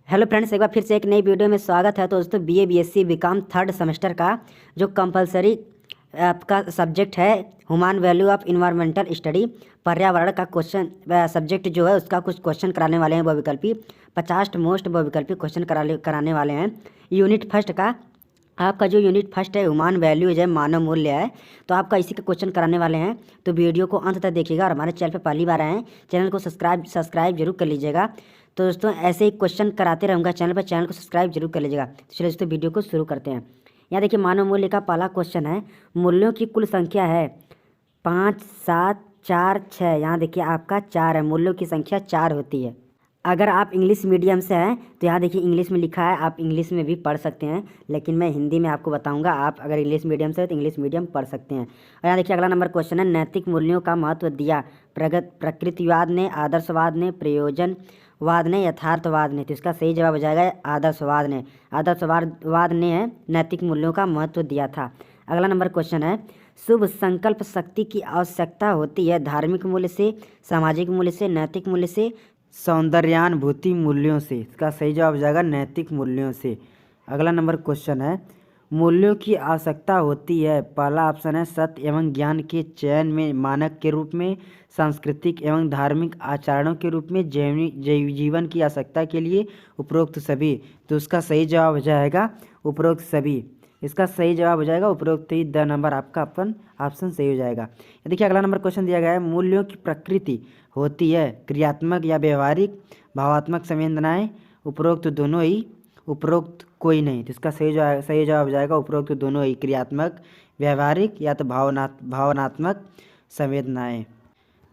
Hello friends, एक बार फिर से एक नई वीडियो में स्वागत है। तो दोस्तों BA BSc BCom third semester का जो कंपलसरी आपका सब्जेक्ट है human value of environmental study, पर्यावरण का क्वेश्चन सब्जेक्ट जो है उसका कुछ क्वेश्चन कराने वाले हैं बहुविकल्पी 50 मोस्ट बहुविकल्पी क्वेश्चन कराने वाले हैं। यूनिट फर्स्ट का आपका जो यूनिट फर्स्ट है ह्यूमन वैल्यूज है, मानव मूल्य है, तो आपका इसी का क्वेश्चन कराने वाले हैं। तो वीडियो को अंत तक देखिएगा और हमारे चैनल पर पहली बार आए हैं चैनल को सब्सक्राइब जरूर कर लीजिएगा। तो दोस्तों ऐसे ही क्वेश्चन कराते रहूँगा चैनल पर, चैनल को सब्सक्राइब जरूर कर लीजिएगा। तो चलिए दोस्तों वीडियो को शुरू करते हैं। यहाँ देखिए मानव मूल्य का पहला क्वेश्चन है, मूल्यों की कुल संख्या है 5, 7, 4, 6। यहाँ देखिए आपका 4 है, मूल्यों की संख्या 4 होती है। अगर आप इंग्लिश मीडियम से हैं तो यहाँ देखिए इंग्लिश में लिखा है, आप इंग्लिश में भी पढ़ सकते हैं, लेकिन मैं हिंदी में आपको बताऊंगा। आप अगर इंग्लिश मीडियम से हैं तो इंग्लिश मीडियम पढ़ सकते हैं। और यहाँ देखिए अगला नंबर क्वेश्चन है, नैतिक मूल्यों का महत्व दिया प्रकृतिवाद ने, आदर्शवाद ने, प्रयोजनवाद ने, यथार्थवाद ने। तो इसका सही जवाब हो जाएगा आदर्शवाद ने। आदर्शवाद ने है नैतिक मूल्यों का महत्व दिया था। अगला नंबर क्वेश्चन है, शुभ संकल्प शक्ति की आवश्यकता होती है धार्मिक मूल्य से, सामाजिक मूल्य से, नैतिक मूल्य से, सौंदर्यानुभूति मूल्यों से। इसका सही जवाब हो जाएगा नैतिक मूल्यों से। अगला नंबर क्वेश्चन है, मूल्यों की आवश्यकता होती है, पहला ऑप्शन है सत्य एवं ज्ञान के चयन में, मानक के रूप में, सांस्कृतिक एवं धार्मिक आचरणों के रूप में, जीवन की आवश्यकता के लिए, उपरोक्त सभी। तो उसका सही जवाब हो जाएगा उपरोक्त सभी। इसका सही जवाब हो जाएगा उपरोक्त ही। द नंबर आपका ऑप्शन सही हो जाएगा। देखिए अगला नंबर क्वेश्चन दिया गया है, मूल्यों की प्रकृति होती है क्रियात्मक या व्यवहारिक, भावात्मक संवेदनाएं, उपरोक्त दोनों ही, उपरोक्त कोई नहीं। तो इसका सही जवाब हो जाएगा उपरोक्त दोनों ही, क्रियात्मक, व्यवहारिक या तो भावनात्मक संवेदनाएं।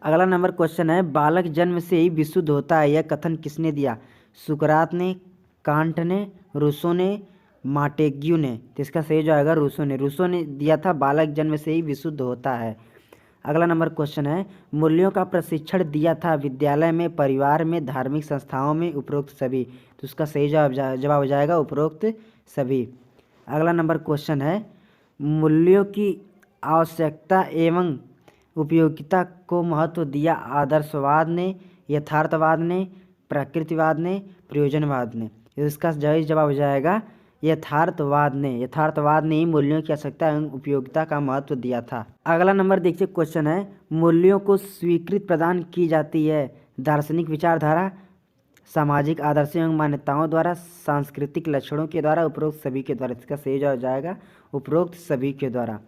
अगला नंबर क्वेश्चन है, बालक जन्म से ही विशुद्ध होता है, यह कथन किसने दिया? सुकरात ने, कांट ने, रूसो ने, माटेग्यू ने। तो इसका सही जो आएगा रूसो ने दिया था, बालक जन्म से ही विशुद्ध होता है। अगला नंबर क्वेश्चन है, मूल्यों का प्रशिक्षण दिया था विद्यालय में, परिवार में, धार्मिक संस्थाओं में, उपरोक्त सभी। तो उसका सही जवाब हो जाएगा उपरोक्त सभी। अगला नंबर क्वेश्चन है, मूल्यों की आवश्यकता एवं उपयोगिता को महत्व दिया आदर्शवाद ने, यथार्थवाद ने, प्रकृतिवाद ने, प्रयोजनवाद ने। इसका सही जवाब हो जाएगा यथार्थवाद ने ही मूल्यों की आवश्यकता एवं उपयोगिता का महत्व दिया था। अगला नंबर देखिए क्वेश्चन है, मूल्यों को स्वीकृति प्रदान की जाती है दार्शनिक विचारधारा, सामाजिक आदर्शों एवं मान्यताओं द्वारा, सांस्कृतिक लक्षणों के द्वारा, उपरोक्त सभी के द्वारा। इसका सही जवाब हो जाएगा उपरोक्त सभी के द्वारा।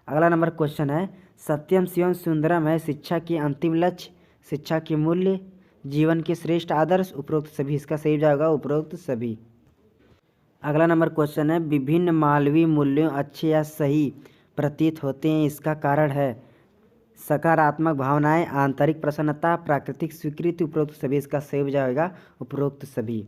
अगला नंबर क्वेश्चन है, सत्यम शिवम सुंदरम है शिक्षा के अंतिम लक्ष्य, शिक्षा के मूल्य, जीवन के श्रेष्ठ आदर्श, उपरोक्त सभी। इसका सही जवाब होगा उपरोक्त सभी। अगला नंबर क्वेश्चन है, विभिन्न मानवीय मूल्यों अच्छे या सही प्रतीत होते हैं, इसका कारण है सकारात्मक भावनाएं, आंतरिक प्रसन्नता, प्राकृतिक स्वीकृति, उपरोक्त सभी। इसका सही हो जाएगा उपरोक्त सभी।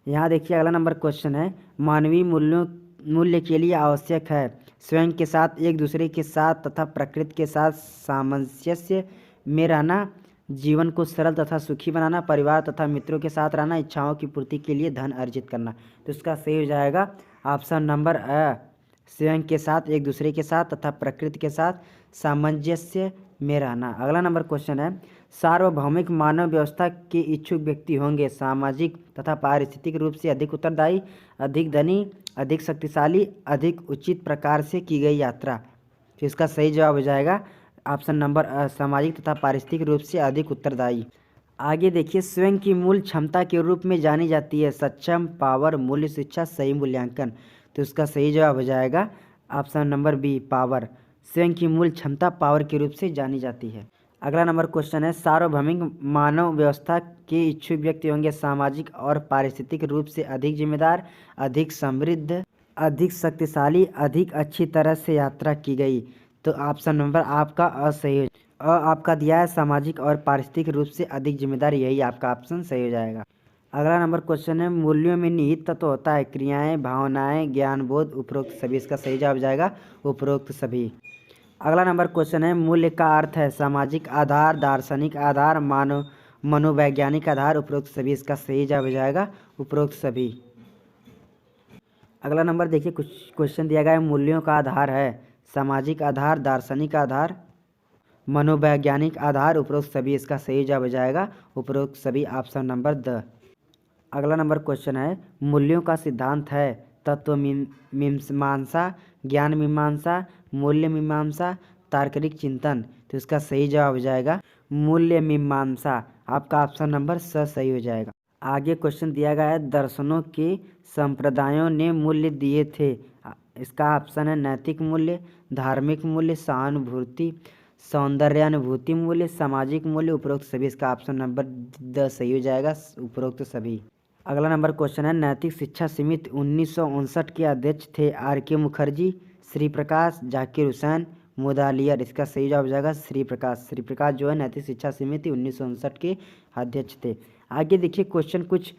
यहाँ देखिए अगला नंबर क्वेश्चन है, मानवीय मूल्य के लिए आवश्यक है स्वयं के साथ, एक दूसरे के साथ तथा प्रकृति के साथ सामंजस्य में रहना, जीवन को सरल तथा सुखी बनाना, परिवार तथा मित्रों के साथ रहना, इच्छाओं की पूर्ति के लिए धन अर्जित करना। तो इसका सही हो जाएगा ऑप्शन नंबर अ, स्वयं के साथ, एक दूसरे के साथ तथा प्रकृति के साथ सामंजस्य में रहना। अगला नंबर क्वेश्चन है, सार्वभौमिक मानव व्यवस्था के इच्छुक व्यक्ति होंगे सामाजिक तथा पारिस्थितिक रूप से अधिक उत्तरदायी, अधिक धनी, अधिक शक्तिशाली, अधिक उचित प्रकार से की गई यात्रा। तो इसका सही जवाब हो जाएगा ऑप्शन नंबर सामाजिक तथा पारिस्थितिक रूप से अधिक उत्तरदायी। आगे देखिए, स्वयं की मूल क्षमता के रूप में जानी जाती है सक्षम, पावर, मूल्य, शिक्षा, सही मूल्यांकन। तो इसका सही जवाब हो जाएगा ऑप्शन नंबर बी, पावर। स्वयं की मूल क्षमता पावर के रूप से जानी जाती है। अगला नंबर क्वेश्चन है, सार्वभौमिक मानव व्यवस्था के इच्छुक व्यक्ति होंगे सामाजिक और पारिस्थितिक रूप से अधिक जिम्मेदार, अधिक समृद्ध, अधिक शक्तिशाली, अधिक अच्छी तरह से यात्रा की गई। तो ऑप्शन नंबर आपका असही है। आपका दिया है सामाजिक और पारिस्थितिक रूप से अधिक जिम्मेदार, यही आपका ऑप्शन सही हो जाएगा। अगला नंबर क्वेश्चन है, मूल्यों में निहित तत्व होता है क्रियाएं, भावनाएं, ज्ञानबोध, उपरोक्त सभी। इसका सही जवाब जाएगा उपरोक्त सभी। अगला नंबर क्वेश्चन है, मूल्य का अर्थ है सामाजिक आधार, दार्शनिक आधार, मनोवैज्ञानिक आधार, उपरोक्त सभी। इसका सही जवाब हो जाएगा उपरोक्त सभी। अगला नंबर देखिए, कुछ क्वेश्चन दिया गया है, मूल्यों का आधार है सामाजिक आधार, दार्शनिक आधार, मनोवैज्ञानिक आधार, उपरोक्त सभी। इसका सही जवाब हो जाएगा उपरोक्त सभी, ऑप्शन नंबर द। अगला नंबर क्वेश्चन है, मूल्यों का सिद्धांत है तत्व मीमांसा, ज्ञान मीमांसा, मूल्य मीमांसा, तार्किक चिंतन। तो इसका सही जवाब हो जाएगा मूल्य मीमांसा। आपका ऑप्शन नंबर सही हो जाएगा। आगे क्वेश्चन दिया गया है, दर्शनों के संप्रदायों ने मूल्य दिए थे। इसका ऑप्शन है नैतिक मूल्य, धार्मिक मूल्य, सहानुभूति, सौंदर्यानुभूति मूल्य, सामाजिक मूल्य, उपरोक्त सभी। इसका ऑप्शन नंबर सही हो जाएगा, उपरोक्त सभी। अगला नंबर क्वेश्चन है, नैतिक शिक्षा समिति 1959 के अध्यक्ष थे RK मुखर्जी, श्री प्रकाश, जाकिर हुसैन, मुदालियर। इसका सही जवाब हो जाएगा श्री प्रकाश। श्री प्रकाश जो है नैतिक शिक्षा समिति 1959 के अध्यक्ष थे। आगे देखिए क्वेश्चन कुछ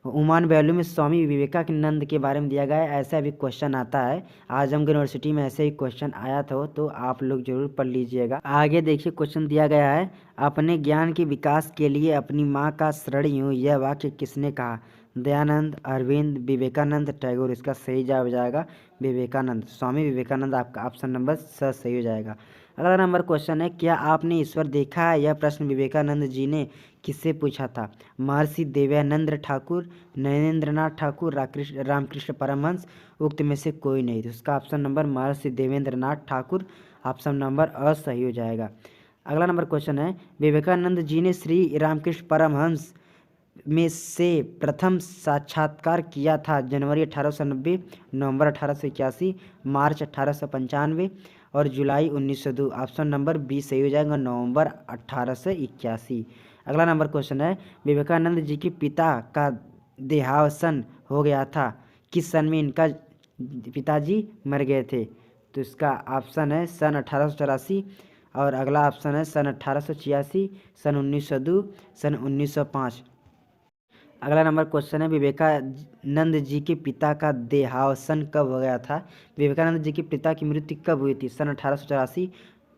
ह्यूमन वैल्यू में स्वामी विवेकानंद के बारे में दिया गया है। ऐसा भी क्वेश्चन आता है, आजमगढ़ यूनिवर्सिटी में ऐसे ही क्वेश्चन आया था, तो आप लोग जरूर पढ़ लीजिएगा। आगे देखिए क्वेश्चन दिया गया है, अपने ज्ञान के विकास के लिए अपनी माँ का शरण यूँ, यह वाक्य किसने कहा? दयानंद, अरविंद, विवेकानंद, टैगोर। इसका सही जवाब हो जाएगा विवेकानंद, स्वामी विवेकानंद। आपका ऑप्शन नंबर सही हो जाएगा। अगला नंबर क्वेश्चन है, क्या आपने ईश्वर देखा है? यह प्रश्न विवेकानंद जी ने किससे पूछा था? महर्षि देवयानंद ठाकुर, नरेंद्रनाथ ठाकुर, रामकृष्ण परमहंस, उक्त में से कोई नहीं। तो इसका ऑप्शन नंबर महर्षि देवेंद्रनाथ ठाकुर, ऑप्शन नंबर सही हो जाएगा। अगला नंबर क्वेश्चन है, विवेकानंद जी ने श्री रामकृष्ण परमहंस में से प्रथम साक्षात्कार किया था जनवरी 1890, नवंबर 1881, मार्च 1895 और जुलाई 1902। ऑप्शन नंबर 20 सही हो जाएगा, नवंबर 1881। अगला नंबर क्वेश्चन है, विवेकानंद जी के पिता का देहावसान हो गया था, किस सन में इनका पिताजी मर गए थे? तो इसका ऑप्शन है सन 1884 और अगला ऑप्शन है सन 1886, सन 1902, सन 1905। अगला नंबर क्वेश्चन है, विवेकानंद जी के पिता का देहावसान कब हो गया था? विवेकानंद जी के पिता की मृत्यु कब हुई थी? सन 1884,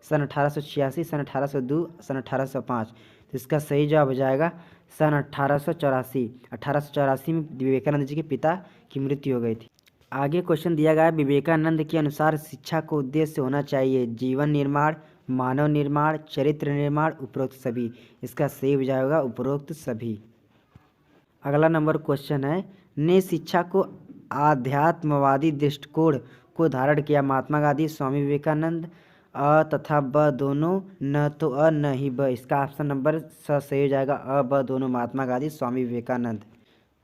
सन 1886, सन 1802, सन 1805। तो इसका सही जवाब हो जाएगा सन 1884। 1884 में विवेकानंद जी के पिता की मृत्यु हो गई थी। आगे क्वेश्चन दिया गया है, विवेकानंद के अनुसार शिक्षा को उद्देश्य होना चाहिए जीवन निर्माण, मानव निर्माण, चरित्र निर्माण, उपरोक्त सभी। इसका सही हो जाएगा उपरोक्त सभी। अगला नंबर क्वेश्चन है, ने शिक्षा को आध्यात्मवादी दृष्टिकोण को धारण किया? महात्मा गांधी, स्वामी विवेकानंद, अ तथा ब दोनों, न तो अ न ही ब। इसका ऑप्शन नंबर सही हो जाएगा, अ ब दोनों, महात्मा गांधी, स्वामी विवेकानंद।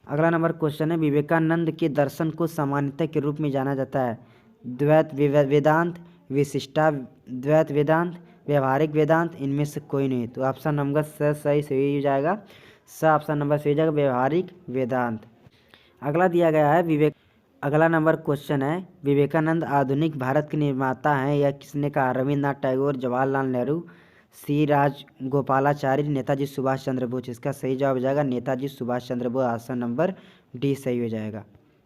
अगला नंबर क्वेश्चन है, विवेकानंद के दर्शन को सामान्यता के रूप में जाना जाता है? द्वैत वेदांत, विशिष्टाद्वैत वेदांत, व्यवहारिक वेदांत, इनमें से कोई नहीं। तो ऑप्शन नंबर सही हो जाएगा, ऑप्शन नंबर सही हो जाएगा व्यवहारिक वेदांत। अगला दिया गया है अगला नंबर क्वेश्चन है, विवेकानंद आधुनिक भारत के निर्माता हैं, यह किसने कहा? रविन्द्रनाथ टैगोर, जवाहरलाल नेहरू, सी राजगोपालाचारी, नेताजी सुभाष चंद्र बोस। इसका सही जवाब हो जाएगा Netaji Subhash Chandra Bose, option number D सही हो जाएगा।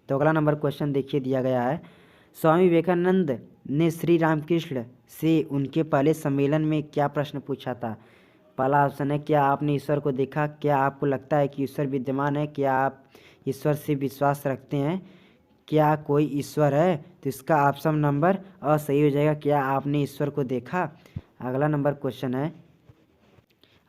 तो अगला नंबर क्वेश्चन देखिए दिया गया है, स्वामी विवेकानंद ने श्री रामकृष्ण से उनके पहले सम्मेलन में क्या प्रश्न पूछा था? पहला ऑप्शन है, क्या आपने ईश्वर को देखा? क्या आपको लगता है कि ईश्वर विद्यमान है? क्या आप ईश्वर से विश्वास रखते हैं? क्या कोई ईश्वर है? तो इसका ऑप्शन नंबर सही हो जाएगा, क्या आपने ईश्वर को देखा। अगला नंबर क्वेश्चन है,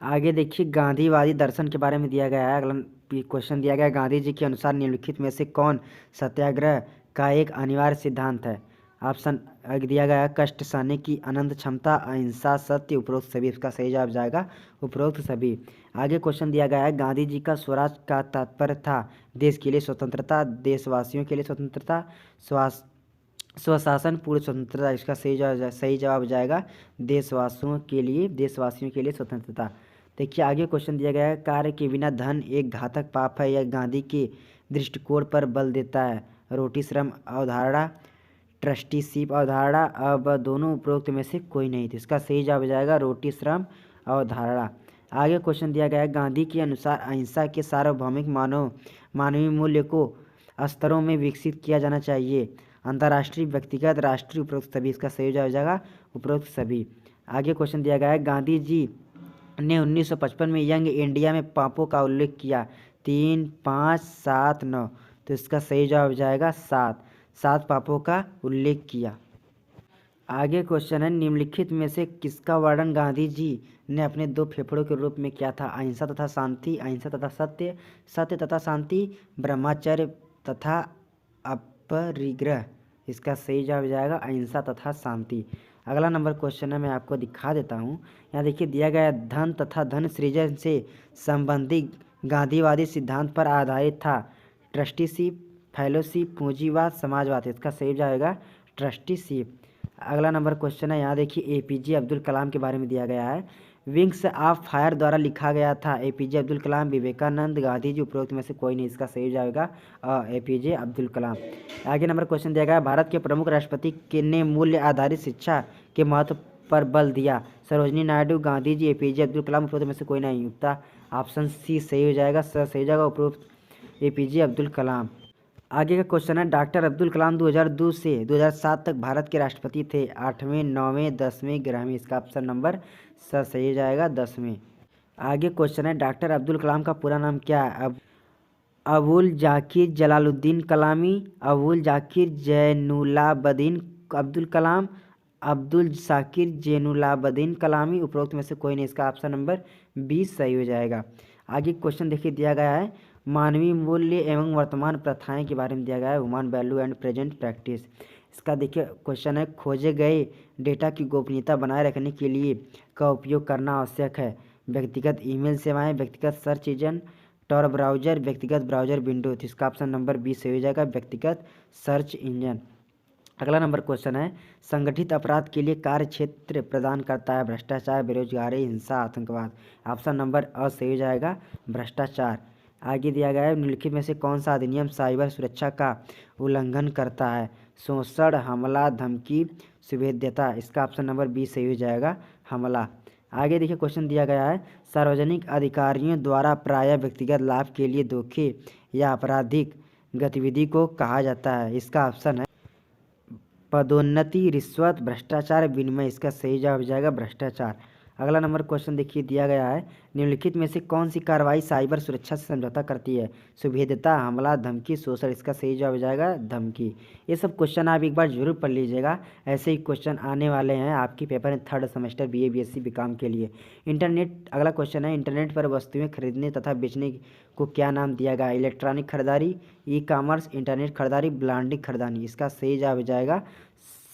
आगे देखिए गांधीवादी दर्शन के बारे में दिया गया है। अगला क्वेश्चन दिया गया है, गांधी जी के अनुसार निम्नलिखित में से कौन सत्याग्रह का एक अनिवार्य सिद्धांत है? ऑप्शन दिया गया है, कष्ट सहने की अनंत क्षमता, अहिंसा, सत्य, उपरोक्त सभी। इसका सही जवाब जाएगा उपरोक्त सभी। आगे क्वेश्चन दिया गया है, गांधी जी का स्वराज का तात्पर्य था देश के लिए स्वतंत्रता, देशवासियों के लिए स्वतंत्रता, स्वशासन, पूर्ण स्वतंत्रता। इसका सही जवाब जाएगा देशवासियों के लिए स्वतंत्रता। देखिए आगे क्वेश्चन दिया गया है, कार्य के बिना धन एक घातक पाप है, यह गांधी के दृष्टिकोण पर बल देता है? रोटी श्रम अवधारणा, ट्रस्टीशिप अवधारणा, अब दोनों उपरोक्त में से कोई नहीं। तो इसका सही जवाब जाएगा रोटी श्रम अवधारणा। आगे क्वेश्चन दिया गया है, गांधी के अनुसार अहिंसा के सार्वभौमिक मानवीय मूल्य को स्तरों में विकसित किया जाना चाहिए? अंतर्राष्ट्रीय, व्यक्तिगत, राष्ट्रीय, उपरोक्त सभी। इसका सही जवाब जाएगा उपरोक्त सभी। आगे क्वेश्चन दिया गया है, गांधी जी ने 1955 में यंग इंडिया में पापों का उल्लेख किया? 3, 5, 7, 9। तो इसका सही जवाब जाएगा 7 पापों का उल्लेख किया। आगे क्वेश्चन है, निम्नलिखित में से किसका वर्णन गांधी जी ने अपने दो फेफड़ों के रूप में किया था? अहिंसा तथा शांति, अहिंसा तथा सत्य, सत्य तथा शांति, ब्रह्मचर्य तथा अपरिग्रह। इसका सही जवाब हो जाएगा अहिंसा तथा शांति। अगला नंबर क्वेश्चन है, मैं आपको दिखा देता हूँ। यहाँ देखिए दिया गया है, धन तथा धन सृजन से संबंधित गांधीवादी सिद्धांत पर आधारित था। ट्रस्टीशिप, फेलोशिप, पूंजीवाद, समाजवाद। इसका सही जाएगा ट्रस्टीशिप। अगला नंबर क्वेश्चन है, यहाँ देखिए एपीजे अब्दुल कलाम के बारे में दिया गया है। विंग्स ऑफ फायर द्वारा लिखा गया था। एपीजे अब्दुल कलाम, विवेकानंद, गांधी जी, उपरोक्त में से कोई नहीं। इसका सही जाएगा एपीजे अब्दुल कलाम। आगे नंबर क्वेश्चन दिया गया है, भारत के प्रमुख राष्ट्रपति ने मूल्य आधारित शिक्षा के महत्व पर बल दिया। सरोजनी नायडू, गांधी जी, एपीजे अब्दुल कलाम, उपरोक्त में से कोई नहीं। उत्तर ऑप्शन सी सही हो जाएगा, सही जाएगा उपरोक्त एपीजे अब्दुल कलाम। आगे का क्वेश्चन है, डॉक्टर अब्दुल कलाम 2002 से 2007 तक भारत के राष्ट्रपति थे। 8वें, 9वें, 10वें, 11वें। इसका ऑप्शन नंबर सही हो जाएगा 10वें। आगे क्वेश्चन है, डॉक्टर अब्दुल कलाम का पूरा नाम क्या है? अबुल जाकिर जलालुद्दीन कलामी, अबुल जाकिर जैनुलाब्दीन अब्दुल कलाम, अब्दुल शाकिर जैनुलाब्दीन कलामी, उपरोक्त में से कोई नहीं। इसका ऑप्शन नंबर 20 सही हो जाएगा। आगे क्वेश्चन देखिए दिया गया है, मानवीय मूल्य एवं वर्तमान प्रथाएं के बारे में दिया गया है। Human value and present practice. इसका देखिए क्वेश्चन है, खोजे गए डेटा की गोपनीयता बनाए रखने के लिए का उपयोग करना आवश्यक है। व्यक्तिगत ईमेल सेवाएं, व्यक्तिगत सर्च इंजन, टॉर ब्राउजर, व्यक्तिगत ब्राउजर विंडो। तो इसका ऑप्शन नंबर 20 सही हो जाएगा, व्यक्तिगत सर्च इंजन। अगला नंबर क्वेश्चन है, संगठित अपराध के लिए कार्य क्षेत्र प्रदान करता है। भ्रष्टाचार, बेरोजगारी, हिंसा, आतंकवाद। ऑप्शन नंबर सही हो जाएगा भ्रष्टाचार। आगे दिया गया है, निम्नलिखित में से कौन सा अधिनियम साइबर सुरक्षा का उल्लंघन करता है? शोषण, हमला, धमकी, सुभेद्यता। इसका ऑप्शन नंबर 20 सही हो जाएगा हमला। आगे देखिए क्वेश्चन दिया गया है, सार्वजनिक अधिकारियों द्वारा प्रायः व्यक्तिगत लाभ के लिए धोखे या आपराधिक गतिविधि को कहा जाता है। इसका ऑप्शन है पदोन्नति, रिश्वत, भ्रष्टाचार, विनिमय। इसका सही जवाब हो जाएगा भ्रष्टाचार। अगला नंबर क्वेश्चन देखिए दिया गया है, निम्नलिखित में से कौन सी कार्रवाई साइबर सुरक्षा से समझौता करती है? सुभेद्यता, हमला, धमकी, शोषण। इसका सही जवाब हो जाएगा धमकी। ये सब क्वेश्चन आप एक बार जरूर पढ़ लीजिएगा, ऐसे ही क्वेश्चन आने वाले हैं आपकी पेपर में 3rd semester BA BSc BCom के लिए। इंटरनेट, अगला क्वेश्चन है, इंटरनेट पर वस्तुएं खरीदने तथा बेचने को क्या नाम दिया गया? इलेक्ट्रॉनिक खरीदारी, ई कॉमर्स, इंटरनेट खरीदारी, ब्रांडिंग खरीदारी। इसका सही जवाब हो जाएगा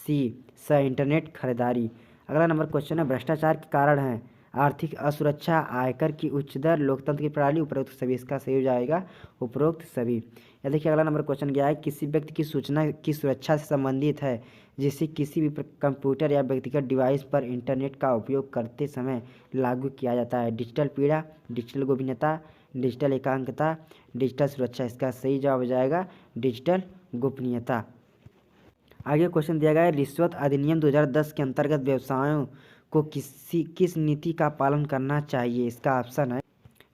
सी इंटरनेट खरीदारी। अगला नंबर क्वेश्चन है, भ्रष्टाचार के कारण है आर्थिक असुरक्षा, आयकर की उच्च दर, लोकतंत्र की प्रणाली, उपरोक्त सभी। इसका सही हो जाएगा उपरोक्त सभी। या देखिए अगला नंबर क्वेश्चन क्या है, किसी व्यक्ति की सूचना की सुरक्षा से संबंधित है जिसे किसी भी कंप्यूटर या व्यक्तिगत डिवाइस पर इंटरनेट का उपयोग करते समय लागू किया जाता है। डिजिटल पीड़ा, डिजिटल गोपनीयता, डिजिटल एकांकता, डिजिटल सुरक्षा। इसका सही जवाब हो जाएगा डिजिटल गोपनीयता। आगे क्वेश्चन दिया गया है, रिश्वत अधिनियम 2010 के अंतर्गत व्यवसायों को किस नीति का पालन करना चाहिए? इसका ऑप्शन है,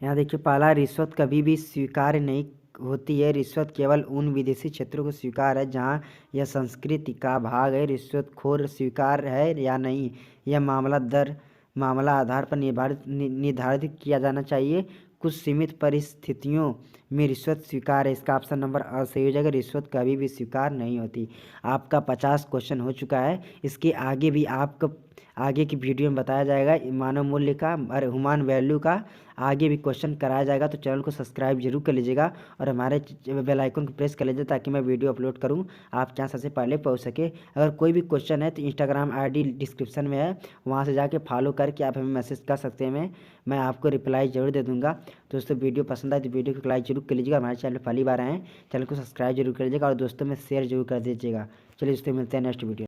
यहाँ देखिए पहला, रिश्वत कभी भी स्वीकार्य नहीं होती है। रिश्वत केवल उन विदेशी क्षेत्रों को स्वीकार है जहाँ यह संस्कृति का भाग है। रिश्वतखोर स्वीकार है या नहीं, यह मामला आधार पर निर्धारित किया जाना चाहिए। कुछ सीमित परिस्थितियों में रिश्वत स्वीकार है। इसका ऑप्शन नंबर सही हो जाएगा, रिश्वत कभी भी स्वीकार नहीं होती। आपका 50 क्वेश्चन हो चुका है। इसके आगे भी आपको आगे की वीडियो में बताया जाएगा मानव मूल्य का और ह्यूमन वैल्यू का आगे भी क्वेश्चन कराया जाएगा। तो चैनल को सब्सक्राइब जरूर कर लीजिएगा और हमारे बेल आइकन को प्रेस कर लीजिए ताकि मैं वीडियो अपलोड करूं आप यहाँ सबसे पहले पहुंच सके। अगर कोई भी क्वेश्चन है तो इंस्टाग्राम ID डिस्क्रिप्शन में है, वहाँ से जाके फॉलो करके आप हमें मैसेज कर सकते हैं। मैं आपको रिप्लाई जरूर दे दूँगा। दोस्तों वीडियो पसंद आए तो वीडियो को लाइक जरूर कर लीजिएगा। हमारे चैनल पर पहली बार आए हैं, चैनल को सब्सक्राइब जरूर कर लीजिएगा और दोस्तों में शेयर जरूर कर दीजिएगा। चलिए दोस्तों मिलते हैं नेक्स्ट वीडियो।